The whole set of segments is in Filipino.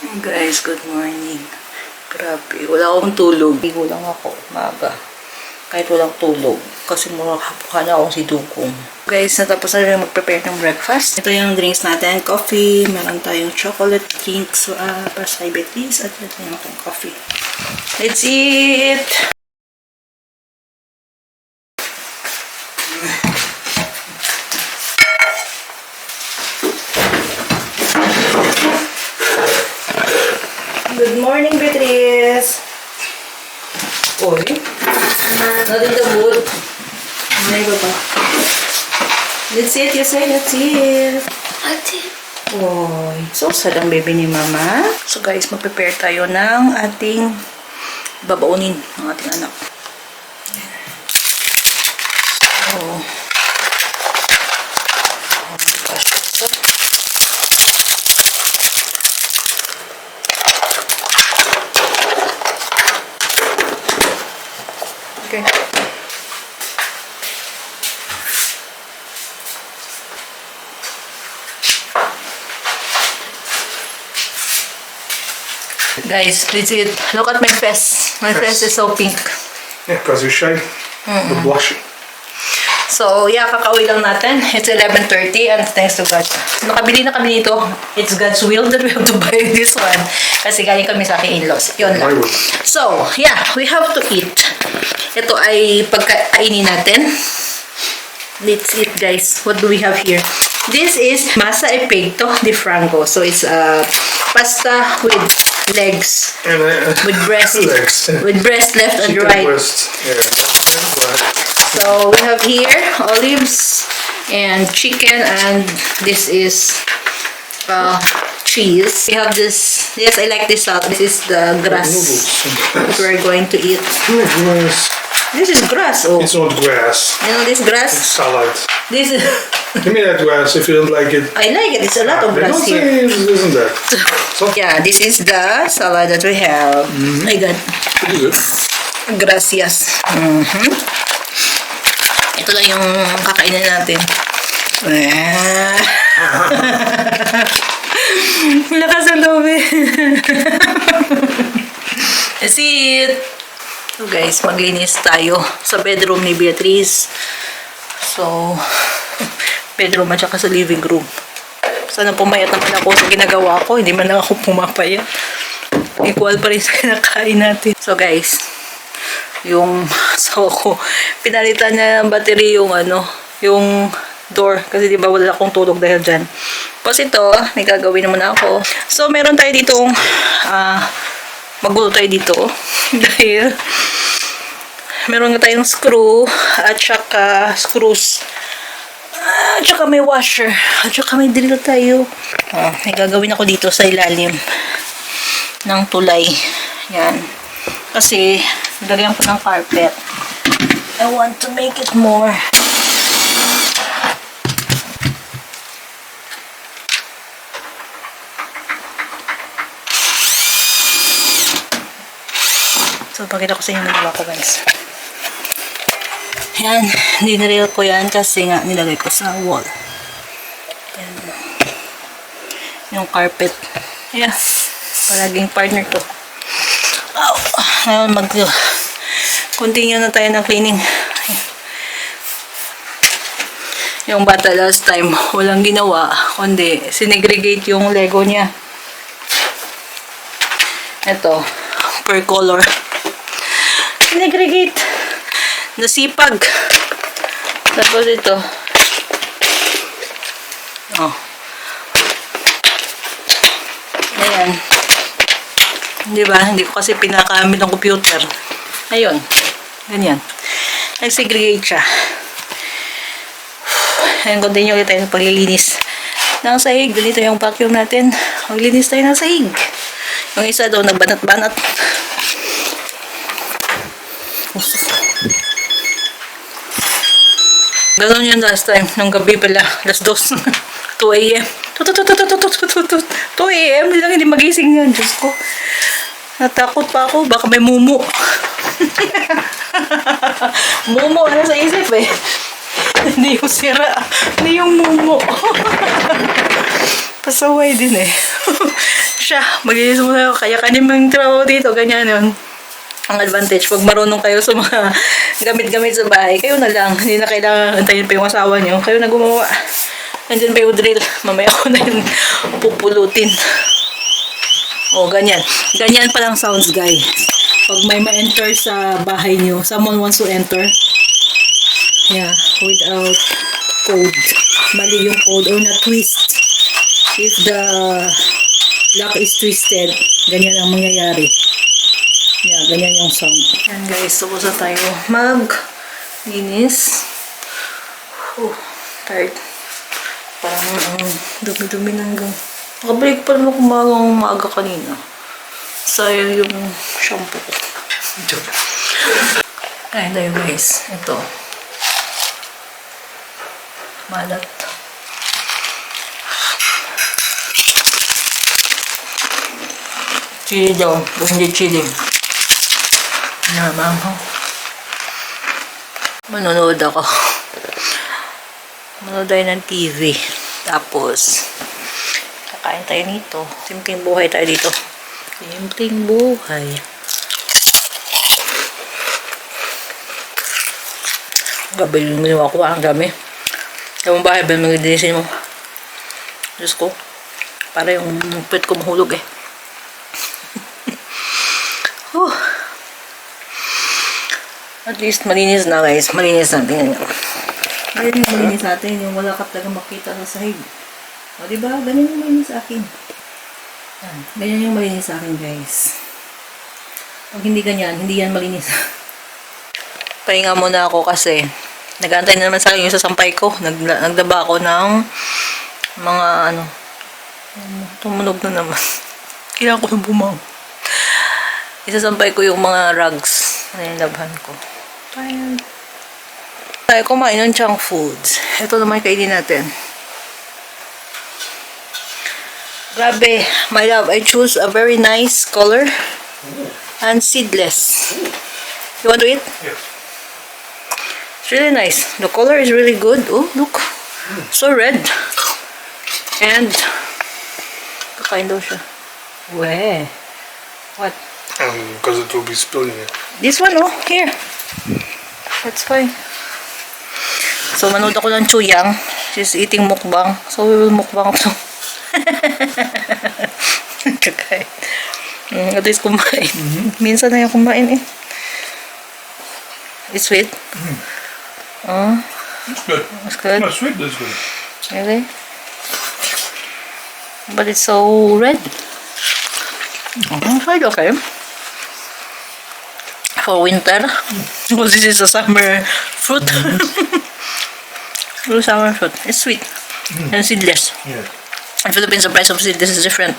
Guys, good morning. Grabe, wala akong tulog. Ligo lang ako, maaga. Kahit walang tulog. Kasi muna hapukan akong si Dugong. Guys, natapos na rin mag-prepare ng breakfast. Ito yung drinks natin. Coffee, meron tayong chocolate drinks para sa diabetes. At ito yung ating coffee. Let's eat! Good morning, Beatrice! Oy, not in the mood. May ba? Let's eat, you say, let's eat. Oy, so sad ang baby ni Mama. So guys, mag-prepare tayo ng ating babaunin ng ating anak. Oh. Oh my gosh. So, okay. Guys, let's eat. Look at my face. My face is so pink. Yeah, because you're shy. You're blushing. So, yeah, kakauwi lang natin. It's 11:30 and thanks to God. Nakabili na kami nito. It's God's will that we have to buy this one. Kasi galing kami sa aking in-laws. Yun lang. So, yeah, we have to eat. Ito ay pagkainin natin. Let's eat, guys. What do we have here? This is masa e peito di frango. So, it's pasta with legs. And With breast. legs. With breast left and Chicken right. breast. Yeah. So we have here olives and chicken, and this is cheese. We have this. Yes, I like this salt. This is the grass that we're going to eat. Grass. This is grass. Oh, It's not grass. you know this It's grass. salad. This is. Give me that grass if you don't like it. I like it. It's a lot of They grass don't here. say it isn't that. So, Yeah, this is the salad that we have. My God, pretty good. gracias. Ito lang yung kakainin natin. Lakas ang loob eh. That's it. So guys, maglinis tayo sa bedroom ni Beatrice. So, bedroom at saka sa living room. Sana pumayat naman ako sa ginagawa ko. Hindi man lang ako pumapayat. Equal pa rin sa kinakain natin. So guys, yung asawa ko, pinalitan niya ng battery yung yung door. Kasi di ba wala akong tulog dahil dyan. Tapos ito, may gagawin naman ako. So, meron tayo ditong, magulo tayo dito. Dahil, meron nga tayong screw, at saka screws. At saka may washer. At saka may drill tayo. May gagawin ako dito sa ilalim ng tulay. Yan. Kasi, nilagyan ko ng carpet. I want to make it more. So, pakita ko sa inyo nagawa ko, guys. Yan. Dinaril ko yan kasi nga nilagay ko sa wall. Yan. Yung carpet. Ayan. Palaging partner to. Oh, ngayon continue na tayo ng cleaning. Yung bata last time walang ginawa kundi sinegregate yung Lego niya. Ito per color, sinegregate, nasipag. Tapos ito ayan. Diba? Hindi ko kasi pinakamit ng computer. Ayun. Ganyan. Nag-segregate siya. Ayan, continue ulit tayo ng paglilinis ng sahig. Dito yung vacuum natin. Maglinis tayo ng sahig. Yung isa daw, nagbanat-banat. Ganon yun last time. Nung gabi pala. Alas 2. 2 a.m. 2 a.m. Hindi magising yan. Diyos ko. Natakot pa ako. Baka may mumu. Mumu, ano sa isip eh. Hindi yung sira. Hindi yung mumu. Pasaway din eh. Siya, maglinis muna ako. Kaya kanin mang trabaho dito. Ganyan yun. Ang advantage, pag marunong kayo sa mga gamit-gamit sa bahay, kayo na lang. Hindi na kailangan antayin pa yung asawa nyo. Kayo na gumawa. Nandyan pa yung drill. Mamaya ko na yung pupulutin. O, ganyan. Ganyan pa lang sounds, guys. Pag may ma-enter sa bahay nyo, someone wants to enter. Yeah, without code. Mali yung code or na-twist. If the lock is twisted, ganyan ang mangyayari. Yeah, ganyan yung sound. Yan guys, tapos na tayo mag-linis. Tired. Parang dumi-dumi ng gang. Nakabalik pa naman kumagang maaga kanina. Sayang yung shampoo ko. Ayun tayo guys. Ito. Malat. Chili daw. Hindi chili. Naman ako. Manonood ako. Manonood tayo ng TV. Tapos, kakain tayo nito. Simpleng buhay tayo dito. Simpleng buhay. Gabi yung ginawa ko. Ang dami. Yung bahay ba magdinisin mo? Diyos ko. Para yung pet ko mahulog eh. At least malinis na guys. Malinis na. Tingnan nyo. Ganyan yung malinis natin. Yung wala ka talaga makita sa sahig. O diba? Ganyan yung malinis sa akin. Yan. Ganyan yung malinis sa akin guys. Pag hindi ganyan, hindi yan malinis. Pahinga muna ako kasi nag-aantay na naman sa akin yung sasampay ko. Nagdaba ako ng mga ano. Tumunog na naman. Kailangan ko ng bumang. Isasampay ko yung mga rugs na yung labhan ko. Ayan. Tayo kumain ng junk foods. Ito naman kainin natin. Grabe, my love, I choose a very nice color and seedless. You want to eat? Yes. It's really nice. The color is really good. Oh, look. So red. And kakain daw siya. Weh. What? Because it will be spilling it. This one, oh, here. That's fine. So, manood ako ng Chuyang. She's eating mukbang. So, we will mukbang to. Kakain. At least kumain. Minsan na yung kumain eh. It's sweet. It's good. It's good. No, sweet, that's good. Really? But it's so red. Quite okay. For winter. Because this is a summer fruit. Summer fruit. It's sweet. And seedless. Yeah. In Philippines, the price of seedless is different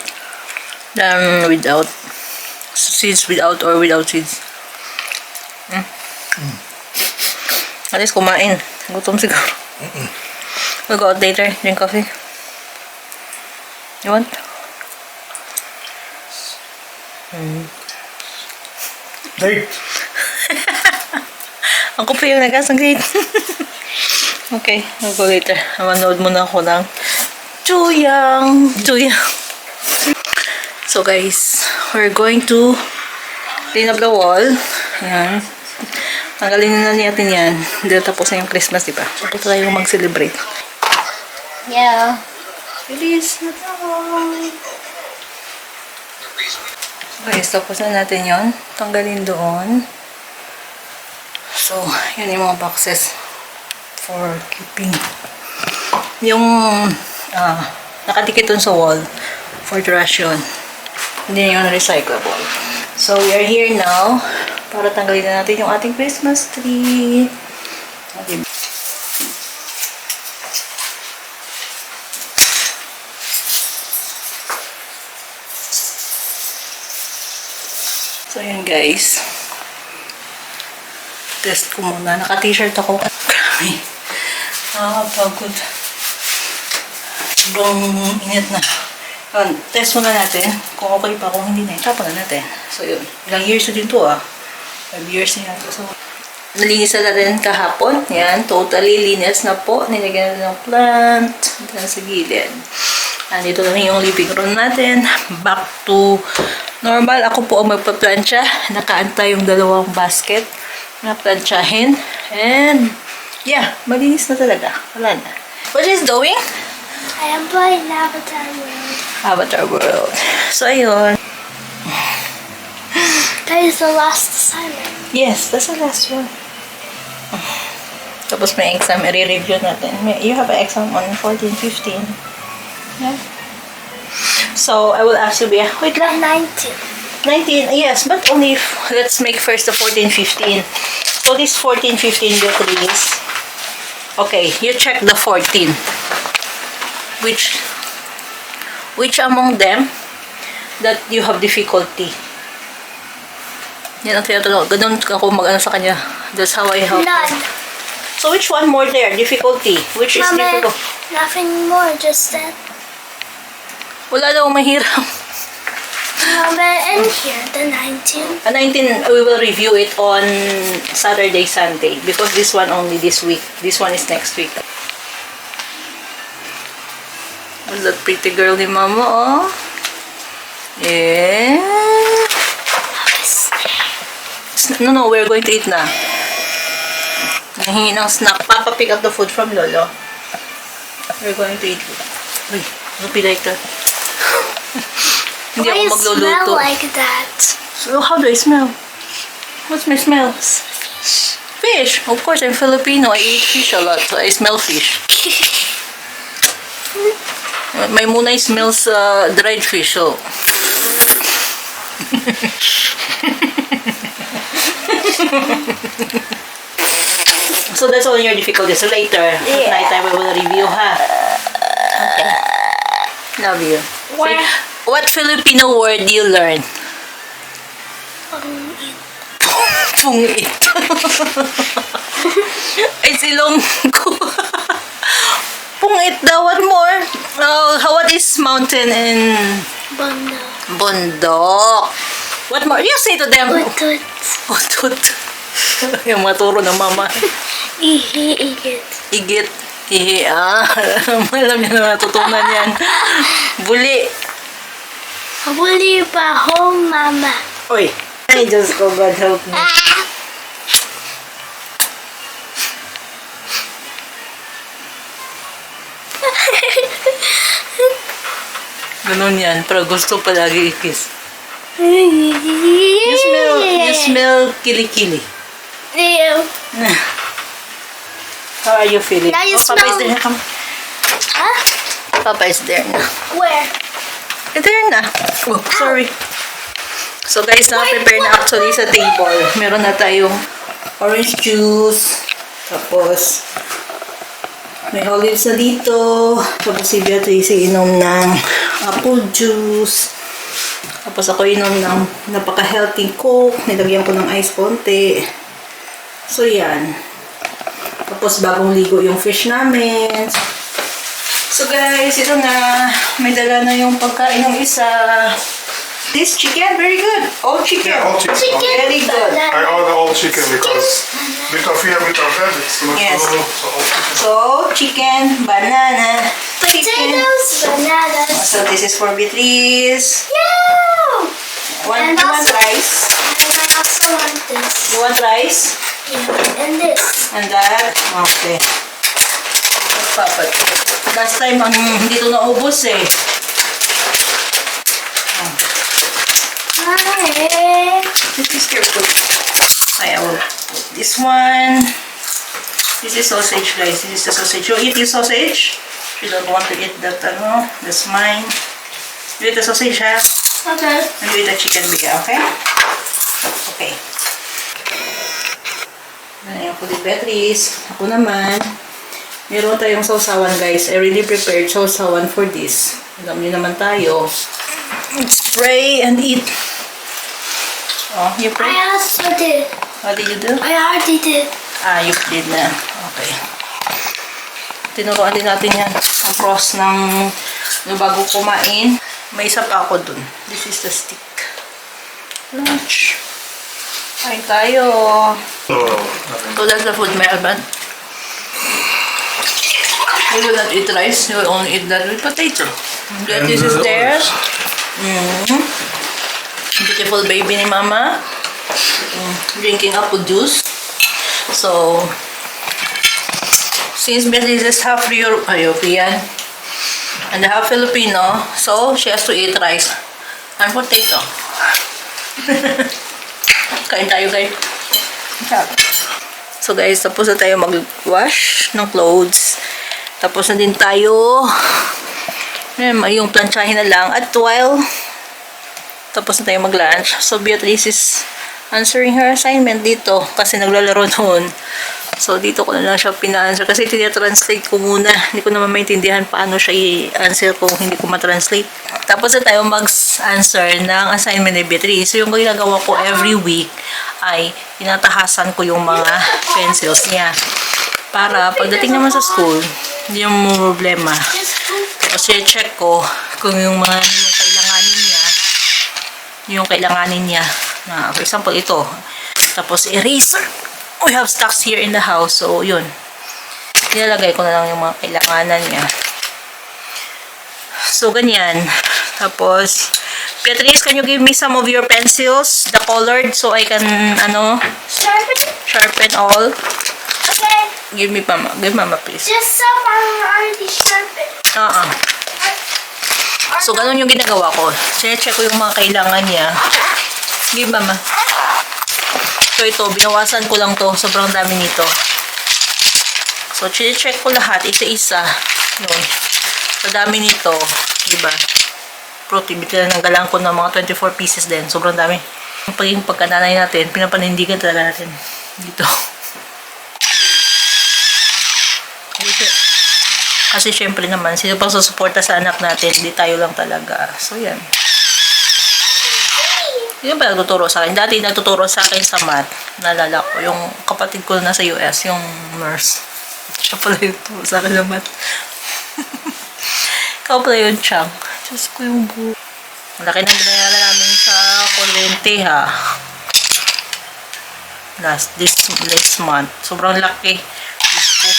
than without seeds, without or without seeds. At least kumain. Gutom siguro. We'll go out later, drink coffee. You want? Hey. Ang kupi yung nagasang grade. Okay, we'll go later. Manood muna ako ng Chuyang. So guys, we're going to clean up the wall. Ayan. Tanggalin na natin yan. Hindi na tapos na yung Christmas, diba? Tapos tayo mag-celebrate. Yeah. Bilis na tayo. Guys, tapos na natin yon. Tanggalin doon. So, yun yung mga boxes for keeping. Yung nakadikit dun sa wall for trash yun. Hindi na yun recyclable. So, we are here now para tanggalin na natin yung ating Christmas tree. Okay. So, yun guys. Test ko muna. Naka-t-shirt ako. Grabe. Nakakapagod. Sobrang init na. Yun, test muna natin. Kung okay pa, kung hindi na, itapon na natin. So, yun. Ilang years na din to 5 years na yan. So, nalinis na natin kahapon. Yan, totally linis na po. Nilagyan natin ng plant. Dyan sa gilid. Nandito na yung living room natin. Back to normal. Ako po ang magpaplansya. Nakaantay yung dalawang basket na plansyahin. And, yeah, malinis na talaga. Wala na. What is doing? I am playing Avatar World. Avatar World. So, ayun. That is the last assignment. Yes, that's the last one. Tapos may exam, i-review natin. You have an exam on 14, 15. Yeah. So, I will ask you, Bea. Wait lang. 19. 19, yes, but only, let's make first the 14, 15. So, this 14, 15 Beatrice. Okay, you check the 14. Which among them that you have difficulty? Yan ang tinatanong. Ganun ako mag-ano sa kanya. That's how I help her. None. So, which one more there? Difficulty. Which is Mama, difficult? nothing more, just that. Wala daw mahirap. Mama, and here, the 19. 19, we will review it on Saturday, Sunday. Because this one only this week. This one is next week. What's that pretty girl ni Mama, oh? Yeah. No, we're going to eat na. Nahingi ng snack. Papa, pick up the food from Lolo. We're going to eat. Uy, don't be like that. Hindi Why ako you magluluto. smell like that? So, how do I smell? What's my smell? Fish. Of course, I'm Filipino. I eat fish a lot, so I smell fish. My munay smells dried fish, so... So that's all your difficulties. So later, at nighttime, we will review, ha? Okay. Love you. Where? What Filipino word do you learn? Pungit. Ay, silong ko. Pungit daw. What more? What is mountain in Banda. bundok? What more? You say to them. Utut. Utut. Yung maturo ng mama. Igit. Igit. Ihi. Alam niya na natutunan yan. Buli. Huli pa home, Mama. Uy. Ay, Diyos ko. God help me. Ganun yan. Pero gusto palagi i-kiss. You smell kilikili. Ew. How are you feeling? Now you Papa is smell- there. Come. Huh? Papa is there na. Where? There na. Oh, sorry. So guys, naka-prepare na actually sa table. Meron na tayong orange juice. Tapos, may olives na dito. Tapos si Beatrice inom ng apple juice. Tapos ako inom ng napaka-healthy Coke. Nilagyan ko ng ice konti. So yan. Tapos bagong ligo yung fish namin. So guys, ito na. May dala na yung pagkain ng isa. This chicken, very good. All chicken. Yeah, all chicken. Chicken. Very good. I order all chicken because bit of here, bit of that. It's not Yes. so all chicken. So, chicken, banana, chicken. Potatoes, bananas. So, this is for Beatrice. Yeah! You And want also- rice? And I also want this. You want rice? Yeah. And this. And that? Okay. Papa. Last time, hindi ito naubos eh. Hi. This is your food. I will put this one. This is sausage, guys. This is the sausage. You eat the sausage? You don't want to eat that, that's mine. You eat the sausage, ha? Okay. And you eat the chicken bigger, okay? Okay. Ayan po di Beatrice. Ako naman. Meron tayong sausawan, guys. I really prepared sausawan for this. Alam niyo naman tayo. Spray and eat. Oh, you pray? I also did. What did you do? I already did. You did na. Okay. Tinuruan din natin yan. Ang cross ng bago kumain. May isa pa ako dun. This is the stick. Lunch. Kain tayo. So, nothing. So that's the food, Melban. You will not eat rice. You will only eat that with potato. This is there. Beautiful baby ni Mama. Drinking apple juice. So, since Beatrice is half European and half Filipino, so she has to eat rice and potato. Kain tayo, guys. So guys, tapos na tayo mag-wash ng clothes. Tapos na din tayo. Yung planchahin na lang. At while, tapos na tayo mag-lunch. So Beatrice is answering her assignment dito kasi naglalaro noon. So dito ko na lang siya pina-answer kasi tinatranslate ko muna. Hindi ko naman maintindihan paano siya i-answer kung hindi ko ma-translate. Tapos na tayo mag-answer ng assignment ni Beatrice. So yung ginagawa ko every week ay tinatahasan ko yung mga pencils niya. Para pagdating naman sa school, hindi yung problema. Tapos i-check ko kung yung kailanganin niya. Na, for example, ito. Tapos eraser. We have stocks here in the house. So, yun. Nilalagay ko na lang yung mga kailanganan niya. So, ganyan. Tapos, Beatrice, can you give me some of your pencils? The colored, so I can, sharpen all. Okay. Give me, Mama. Give Mama, please. Just some are already sharpened. So, ganun yung ginagawa ko. Sine-check ko yung mga kailangan niya. Give, Mama. So, ito, binawasan ko lang to. Sobrang dami nito. So, check ko lahat. Isa-isa. Yun. Sa dami nito. Diba? Protein. Tinanggalan ko ng mga 24 pieces din. Sobrang dami. Yung pagkananay natin, pinapanindigan talaga natin. Dito. Kasi syempre naman, sino pang susuporta sa anak natin, hindi tayo lang talaga. So, yan. Yun pa nagtuturo sa akin. Dati nagtuturo sa akin sa math. Naalala ko. Yung kapatid ko na sa US, yung nurse. Siya pala yung turo sa akin ng math. Ikaw pala yung chunk. Diyos ko yung buho. Malaki na binayaran namin sa kuryente, ha. This month. Sobrang laki. Diyos ko.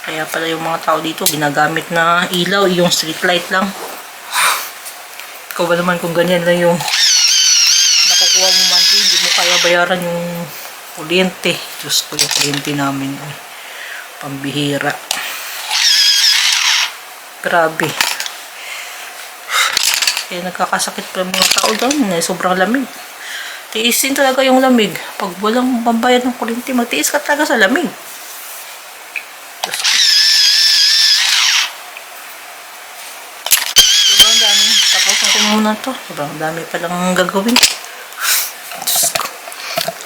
Kaya pala yung mga tao dito, ginagamit na ilaw. Yung street light lang. Ikaw ba naman kung ganyan lang yung nakukuha mo monthly, hindi mo kaya bayaran yung kuryente. Diyos ko, yung kuryente namin. Pambihira. Grabe. Kaya nagkakasakit pa mga tao doon. Sobrang lamig. Tiisin talaga yung lamig. Pag walang pambayad ng kuryente, magtiis ka talaga sa lamig. Diyos ko. Sobrang dami. Tapusin ko muna to. Sobrang dami palang gagawin. Diyos ko.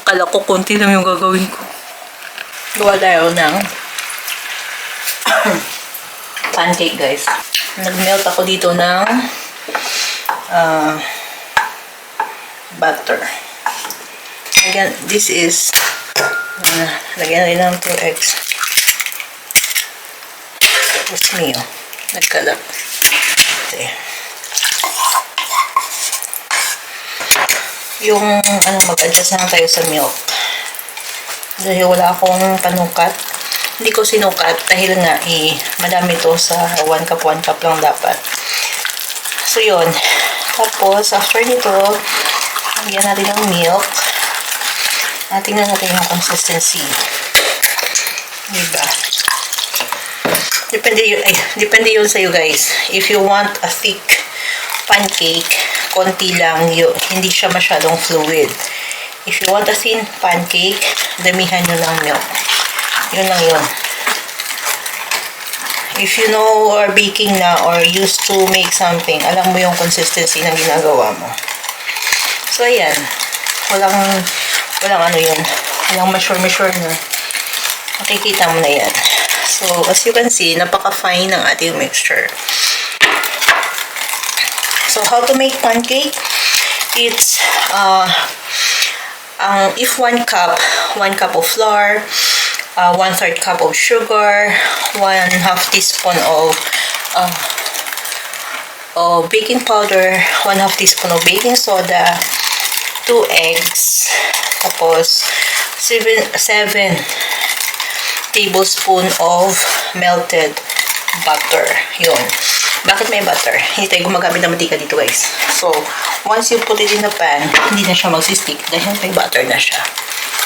Akala ko konti lang yung gagawin ko. Gawa tayo ng pancake, guys. Nag-melt ako dito ng butter. Again, this is lagyan rin ng 2 eggs. Tapos niyo. Nagkalat. Okay. Yung mag-adjust na tayo sa milk. Dahil wala akong panukat. Hindi ko sinukat dahil nga madami to sa 1 cup lang dapat. So yun. Tapos after nito, lagyan natin ng milk. Tingnan natin yung consistency. Diba? Depende yun sa'yo, guys. If you want a thick pancake, konti lang yun. Hindi siya masyadong fluid. If you want a thin pancake, damihan nyo ng milk. Yun lang yun. If you know or baking na or used to make something, alam mo yung consistency ng ginagawa mo. So, ayan. Walang ano yun. Walang measure na. Makikita mo na yan. So, as you can see, napaka-fine ng ating mixture. So, how to make pancake? It's, if 1 cup of flour, 1/3 cup of sugar, 1/2 teaspoon of baking powder, 1/2 teaspoon of baking soda, 2 eggs, tapos 7 tablespoon of melted butter. Yun. Bakit may butter? Hindi tayo gumagamit ng mantika dito, guys. So, once you put it in the pan, hindi na siya magsistick dahil may butter na siya.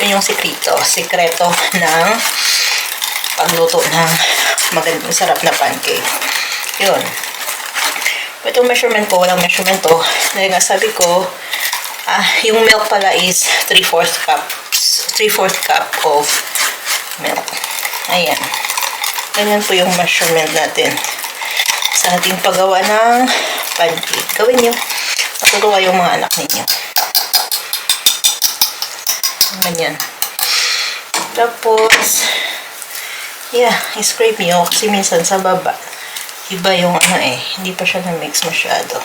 Yun yung sekreto ng pagluto ng magandang sarap na pancake. Yun. Itong measurement ko, walang measurement to. Dahil nga sabi ko, yung milk pala is 3/4 cup of milk. Ayan. Ganyan po yung measurement natin sa ating paggawa ng pancake. Gawin nyo. Matutuwa yung mga anak ninyo. Ganyan. Tapos, yeah, scrape nyo kasi minsan sa baba, iba yung hindi pa siya na-mix masyado.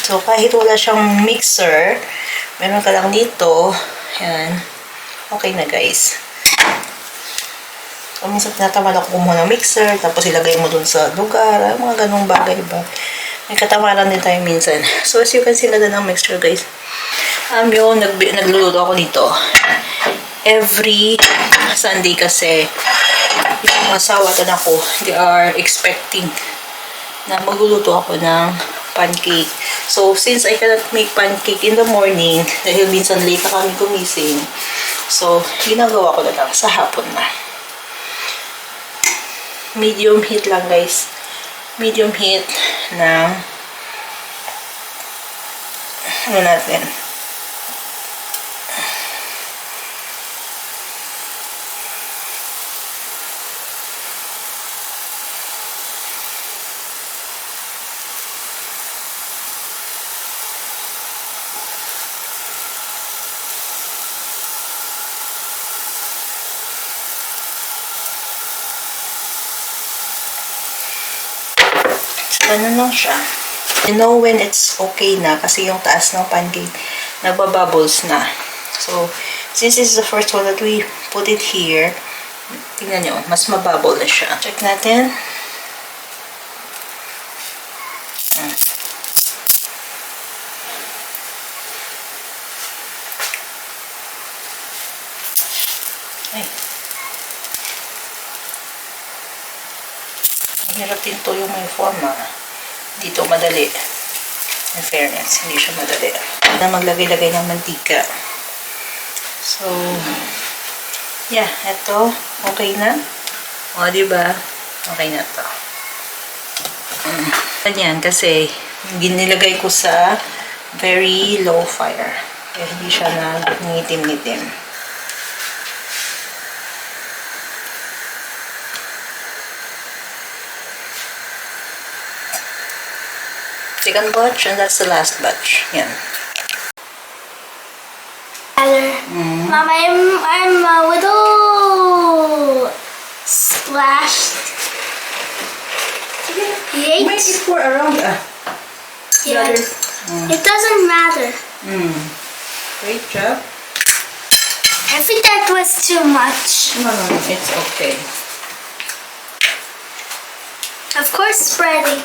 So, kahit wala siyang mixer, meron ka lang dito, yan, okay na guys. So, minsan tinatawaran ko kumuha ng mixer, tapos ilagay mo dun sa lugar, mga ganong bagay ba. May katamaran din tayo minsan. So, as you can see, ganda ng mixture guys. Yun, nagluluto ako dito. Every Sunday kasi, yung asawa at anak ko, they are expecting na magluluto ako ng pancake. So, since I cannot make pancake in the morning, dahil minsan late na kami gumising, so, ginagawa ko na lang sa hapon na. Medium heat lang, guys. Medium heat ng ano natin. Ganun lang siya. You know when it's okay na kasi yung taas ng pancake nagbabubbles na. So, since this is the first one that we put it here, tingnan nyo, mas mabubble na siya. Check natin. Ay. Hirap din to yung may forma. Dito madali. In fairness, hindi siya madali. Na maglagay-lagay ng mantika. So, yeah, eto, okay na. O, diba? Okay na to. Ganyan, kasi ginilagay ko sa very low fire. Kaya hindi siya nangitim-ngitim. Second batch, and that's the last batch. Yan. Mom, I'm a little splashed. Make it pour around. Yeah. It doesn't matter. Great job. I think that was too much. No, it's okay. Of course, spreading.